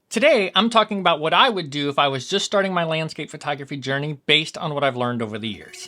Today, I'm talking about what I would do if I was just starting my landscape photography journey based on what I've learned over the years.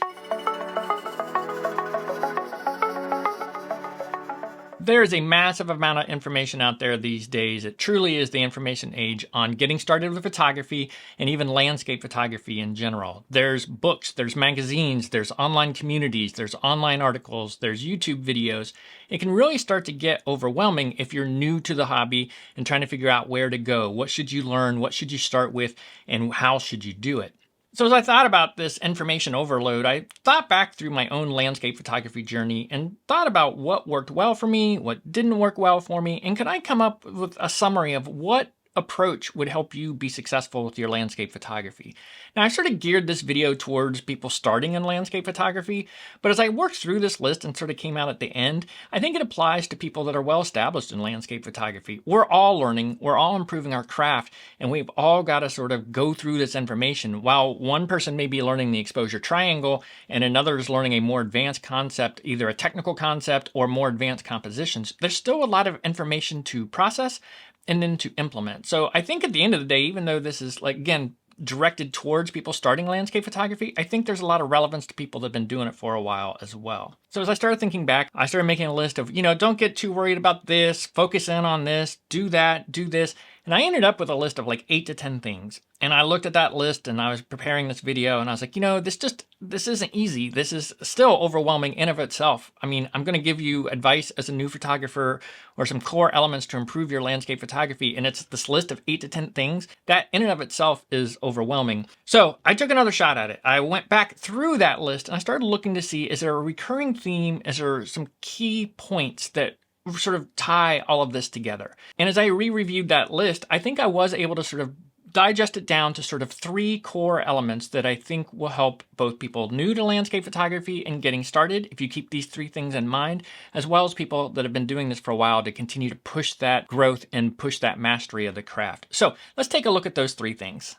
There is a massive amount of information out there these days. It truly is the information age on getting started with photography and even landscape photography in general. There's books, there's magazines, there's online communities, there's online articles, there's YouTube videos. It can really start to get overwhelming if you're new to the hobby and trying to figure out where to go. What should you learn? What should you start with? And how should you do it? So as I thought about this information overload, I thought back through my own landscape photography journey and thought about what worked well for me, what didn't work well for me, and could I come up with a summary of what approach would help you be successful with your landscape photography. Now, I sort of geared this video towards people starting in landscape photography, but as I worked through this list and sort of came out at the end, I think it applies to people that are well established in landscape photography. We're all learning, we're all improving our craft, and we've all got to sort of go through this information. While one person may be learning the exposure triangle and another is learning a more advanced concept, either a technical concept or more advanced compositions, there's still a lot of information to process and then to implement. So I think at the end of the day, even though this is, like, again, directed towards people starting landscape photography, I think there's a lot of relevance to people that have been doing it for a while as well. So as I started thinking back, I started making a list of, don't get too worried about this, focus in on this, do that, do this. And I ended up with a list of like 8 to 10 things. And I looked at that list and I was preparing this video and I was like, this isn't easy. This is still overwhelming in of itself. I mean, I'm going to give you advice as a new photographer or some core elements to improve your landscape photography. And it's this list of 8 to 10 things that in and of itself is overwhelming. So I took another shot at it. I went back through that list and I started looking to see, is there a recurring theme? Is there some key points that sort of tie all of this together? And as I re-reviewed that list, I think I was able to sort of digest it down to sort of 3 core elements that I think will help both people new to landscape photography and getting started, if you keep these 3 things in mind, as well as people that have been doing this for a while to continue to push that growth and push that mastery of the craft. So let's take a look at those 3 things.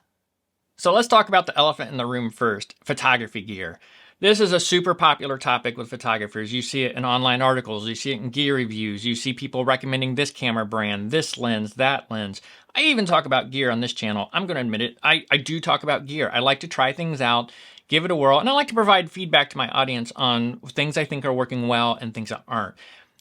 So let's talk about the elephant in the room first, photography gear. This is a super popular topic with photographers. You see it in online articles, you see it in gear reviews, you see people recommending this camera brand, this lens, that lens. I even talk about gear on this channel. I'm going to admit it. I do talk about gear. I like to try things out, give it a whirl, and I like to provide feedback to my audience on things I think are working well and things that aren't.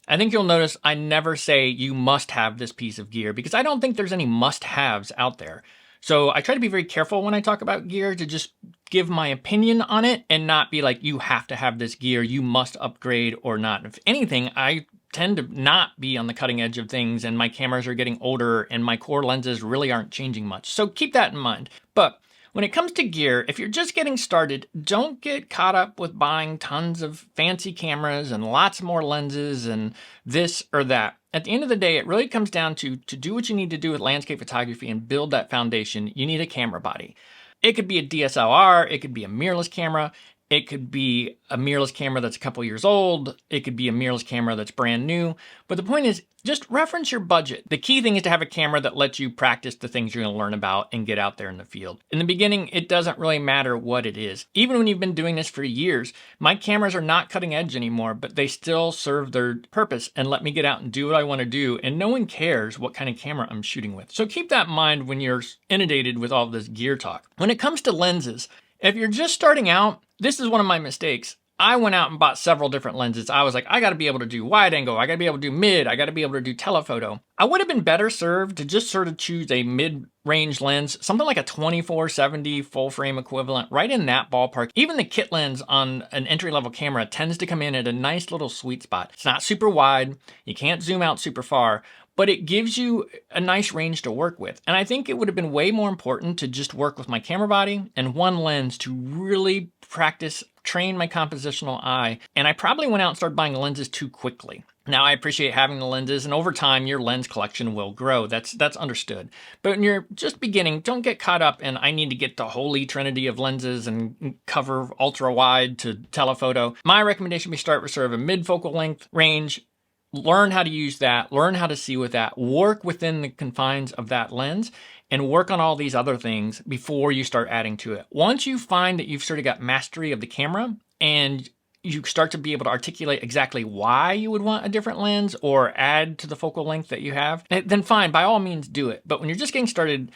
I think you'll notice I never say you must have this piece of gear because I don't think there's any must-haves out there. So I try to be very careful when I talk about gear to just give my opinion on it and not be like, you have to have this gear, you must upgrade or not. If anything, I tend to not be on the cutting edge of things and my cameras are getting older and my core lenses really aren't changing much. So keep that in mind. But when it comes to gear, if you're just getting started, don't get caught up with buying tons of fancy cameras and lots more lenses and this or that. At the end of the day, it really comes down to do what you need to do with landscape photography and build that foundation, you need a camera body. It could be a DSLR, it could be a mirrorless camera, it could be a mirrorless camera that's a couple years old, it could be a mirrorless camera that's brand new. But the point is, just reference your budget. The key thing is to have a camera that lets you practice the things you're going to learn about and get out there in the field. In the beginning, it doesn't really matter what it is. Even when you've been doing this for years, my cameras are not cutting edge anymore, but they still serve their purpose and let me get out and do what I want to do. And no one cares what kind of camera I'm shooting with. So keep that in mind when you're inundated with all this gear talk. When it comes to lenses, if you're just starting out, this is one of my mistakes. I went out and bought several different lenses. I was like, I got to be able to do wide angle. I got to be able to do mid. I got to be able to do telephoto. I would have been better served to just sort of choose a mid-range lens, something like a 24-70 full frame equivalent, right in that ballpark. Even the kit lens on an entry-level camera tends to come in at a nice little sweet spot. It's not super wide. You can't zoom out super far, but it gives you a nice range to work with. And I think it would have been way more important to just work with my camera body and one lens to really practice, train my compositional eye. And I probably went out and started buying lenses too quickly. Now, I appreciate having the lenses, and over time, your lens collection will grow. That's understood. But when you're just beginning, don't get caught up in, I need to get the holy trinity of lenses and cover ultra wide to telephoto. My recommendation would be start with sort of a mid-focal length range. Learn how to use that, learn how to see with that, work within the confines of that lens, and work on all these other things before you start adding to it. Once you find that you've sort of got mastery of the camera and you start to be able to articulate exactly why you would want a different lens or add to the focal length that you have, then fine, by all means do it. But when you're just getting started,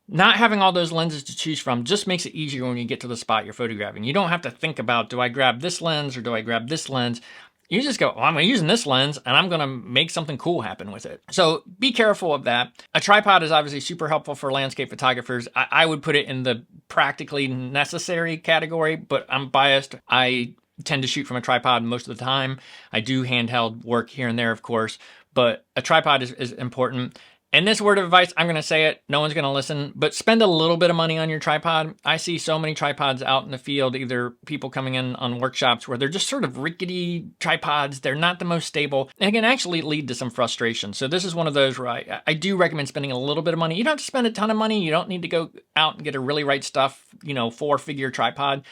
not having all those lenses to choose from just makes it easier when you get to the spot you're photographing. You don't have to think about, do I grab this lens or do I grab this lens? You just go, well, I'm using this lens and I'm going to make something cool happen with it. So be careful of that. A tripod is obviously super helpful for landscape photographers. I would put it in the practically necessary category, but I'm biased. I tend to shoot from a tripod most of the time. I do handheld work here and there, of course, but a tripod is important. And this word of advice, I'm going to say it, no one's going to listen, but spend a little bit of money on your tripod. I see so many tripods out in the field, either people coming in on workshops where they're just sort of rickety tripods. They're not the most stable and it can actually lead to some frustration. So this is one of those where I do recommend spending a little bit of money. You don't have to spend a ton of money. You don't need to go out and get a really right stuff, 4-figure tripod.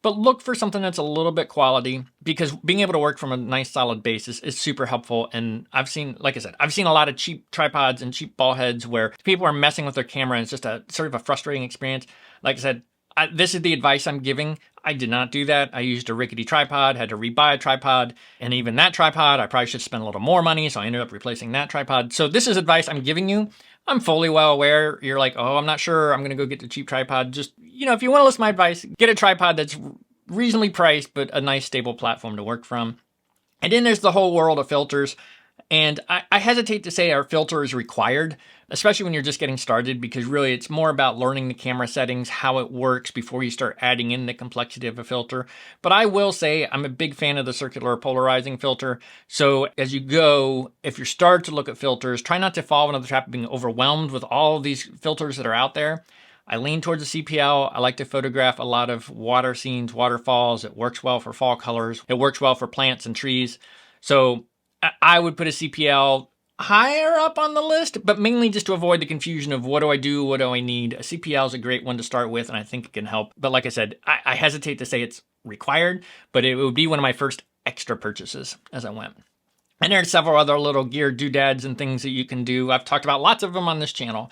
But look for something that's a little bit quality, because being able to work from a nice solid base is super helpful. And I've seen, like I said, I've seen a lot of cheap tripods and cheap ball heads where people are messing with their camera and it's just a sort of a frustrating experience. Like I said, this is the advice I'm giving. I did not do that. I used a rickety tripod, had to rebuy a tripod, and even that tripod, I probably should spend a little more money, so I ended up replacing that tripod. So this is advice I'm giving you. I'm fully well aware you're like, oh, I'm not sure, I'm gonna go get the cheap tripod. Just, if you wanna listen to my advice, get a tripod that's reasonably priced, but a nice stable platform to work from. And then there's the whole world of filters. And I hesitate to say our filter is required, especially when you're just getting started, because really it's more about learning the camera settings, how it works before you start adding in the complexity of a filter. But I will say I'm a big fan of the circular polarizing filter. So as you go, if you start to look at filters, try not to fall into the trap of being overwhelmed with all of these filters that are out there. I lean towards the CPL. I like to photograph a lot of water scenes, waterfalls. It works well for fall colors. It works well for plants and trees. So I would put a CPL higher up on the list, but mainly just to avoid the confusion of what do I do, what do I need. A CPL is a great one to start with, and I think it can help. But like I said, I hesitate to say it's required, but it would be one of my first extra purchases as I went. And there are several other little gear doodads and things that you can do. I've talked about lots of them on this channel.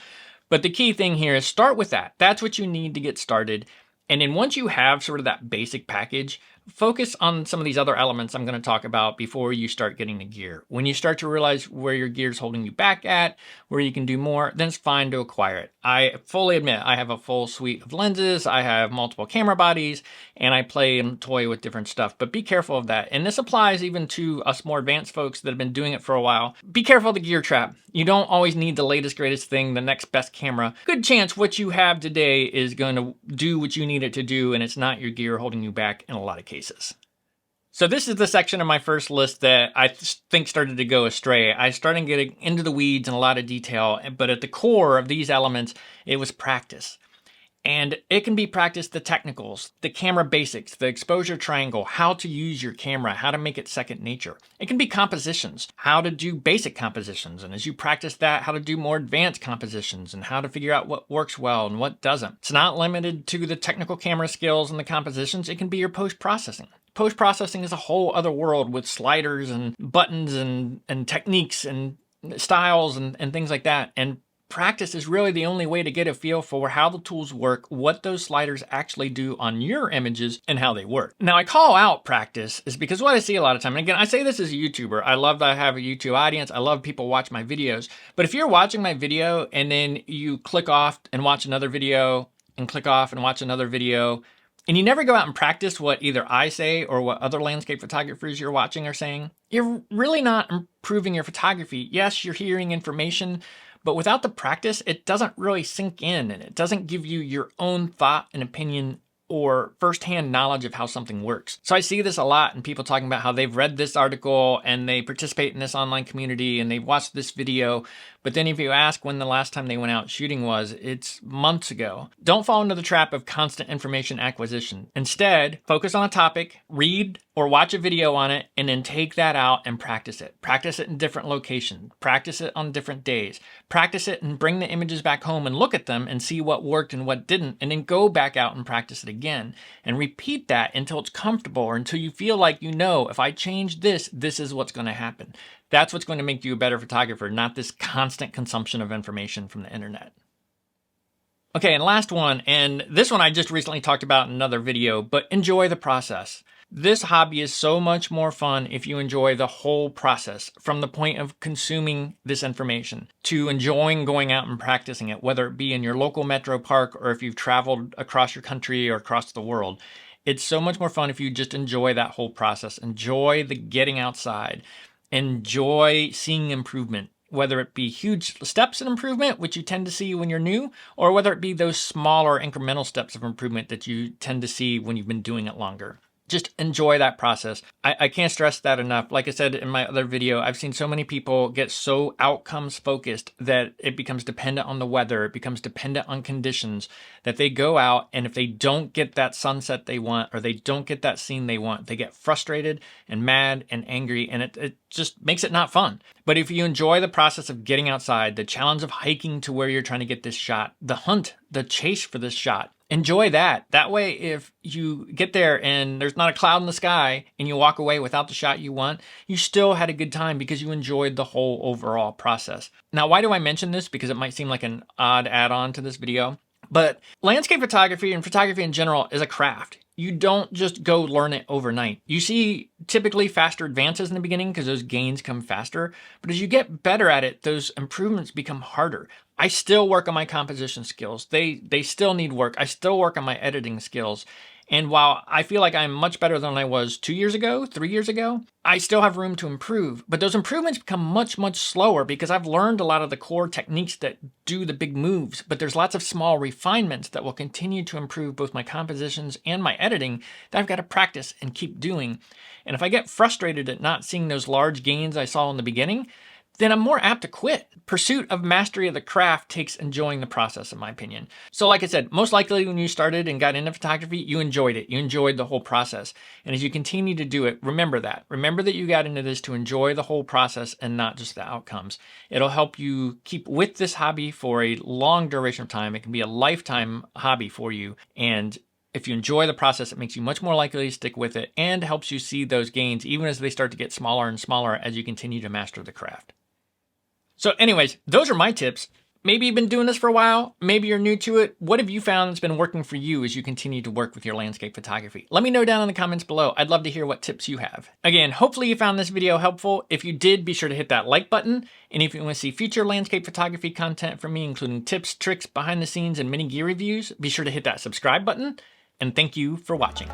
But the key thing here is start with that. That's what you need to get started. And then once you have sort of that basic package, focus on some of these other elements I'm going to talk about before you start getting the gear. When you start to realize where your gear is holding you back at, where you can do more, then it's fine to acquire it. I fully admit I have a full suite of lenses, I have multiple camera bodies, and I play and toy with different stuff. But be careful of that. And this applies even to us more advanced folks that have been doing it for a while. Be careful of the gear trap. You don't always need the latest, greatest thing, the next best camera. Good chance what you have today is going to do what you need it to do, and it's not your gear holding you back in a lot of cases. So this is the section of my first list that I think started to go astray. I started getting into the weeds in a lot of detail, but at the core of these elements, it was practice. And it can be practice the technicals, the camera basics, the exposure triangle, how to use your camera, how to make it second nature. It can be compositions, how to do basic compositions, and as you practice that, how to do more advanced compositions and how to figure out what works well and what doesn't. It's not limited to the technical camera skills and the compositions, it can be your post-processing. Post-processing is a whole other world with sliders and buttons and techniques and styles and things like that. And practice is really the only way to get a feel for how the tools work, what those sliders actually do on your images, and how they work. Now, I call out practice is because what I see a lot of time, and again, I say this as a YouTuber, I love that I have a YouTube audience, I love people watch my videos, but if you're watching my video and then you click off and watch another video, and click off and watch another video, and you never go out and practice what either I say or what other landscape photographers you're watching are saying, you're really not improving your photography. Yes, you're hearing information, but without the practice, it doesn't really sink in and it doesn't give you your own thought and opinion or firsthand knowledge of how something works. So I see this a lot in people talking about how they've read this article and they participate in this online community and they've watched this video, but then if you ask when the last time they went out shooting was, it's months ago. Don't fall into the trap of constant information acquisition. Instead, focus on a topic, read or watch a video on it, and then take that out and practice it. Practice it in different locations. Practice it on different days. Practice it and bring the images back home and look at them and see what worked and what didn't, and then go back out and practice it again. And repeat that until it's comfortable or until you feel like you know, if I change this, this is what's going to happen. That's what's going to make you a better photographer, not this constant consumption of information from the internet. Okay, and last one, and this one I just recently talked about in another video, but enjoy the process. This hobby is so much more fun if you enjoy the whole process, from the point of consuming this information to enjoying going out and practicing it, whether it be in your local metro park or if you've traveled across your country or across the world. It's so much more fun if you just enjoy that whole process, enjoy the getting outside, enjoy seeing improvement, whether it be huge steps in improvement, which you tend to see when you're new, or whether it be those smaller incremental steps of improvement that you tend to see when you've been doing it longer. Just enjoy that process. I can't stress that enough. Like I said in my other video, I've seen so many people get so outcomes focused that it becomes dependent on the weather. It becomes dependent on conditions, that they go out and if they don't get that sunset they want or they don't get that scene they want, they get frustrated and mad and angry, and it just makes it not fun. But if you enjoy the process of getting outside, the challenge of hiking to where you're trying to get this shot, the hunt, the chase for this shot, enjoy that. That way, if you get there and there's not a cloud in the sky and you walk away without the shot you want, you still had a good time because you enjoyed the whole overall process. Now, why do I mention this? Because it might seem like an odd add-on to this video, but landscape photography and photography in general is a craft. You don't just go learn it overnight. You see typically faster advances in the beginning because those gains come faster, but as you get better at it, those improvements become harder. I still work on my composition skills. They still need work. I still work on my editing skills. And while I feel like I'm much better than I was 2 years ago, 3 years ago, I still have room to improve. But those improvements become much, much slower because I've learned a lot of the core techniques that do the big moves. But there's lots of small refinements that will continue to improve both my compositions and my editing that I've got to practice and keep doing. And if I get frustrated at not seeing those large gains I saw in the beginning, then I'm more apt to quit. Pursuit of mastery of the craft takes enjoying the process, in my opinion. So like I said, most likely when you started and got into photography, you enjoyed it. You enjoyed the whole process. And as you continue to do it, remember that. Remember that you got into this to enjoy the whole process and not just the outcomes. It'll help you keep with this hobby for a long duration of time. It can be a lifetime hobby for you. And if you enjoy the process, it makes you much more likely to stick with it and helps you see those gains even as they start to get smaller and smaller as you continue to master the craft. So anyways, those are my tips. Maybe you've been doing this for a while. Maybe you're new to it. What have you found that's been working for you as you continue to work with your landscape photography? Let me know down in the comments below. I'd love to hear what tips you have. Again, hopefully you found this video helpful. If you did, be sure to hit that like button. And if you want to see future landscape photography content from me, including tips, tricks, behind the scenes, and mini gear reviews, be sure to hit that subscribe button. And thank you for watching.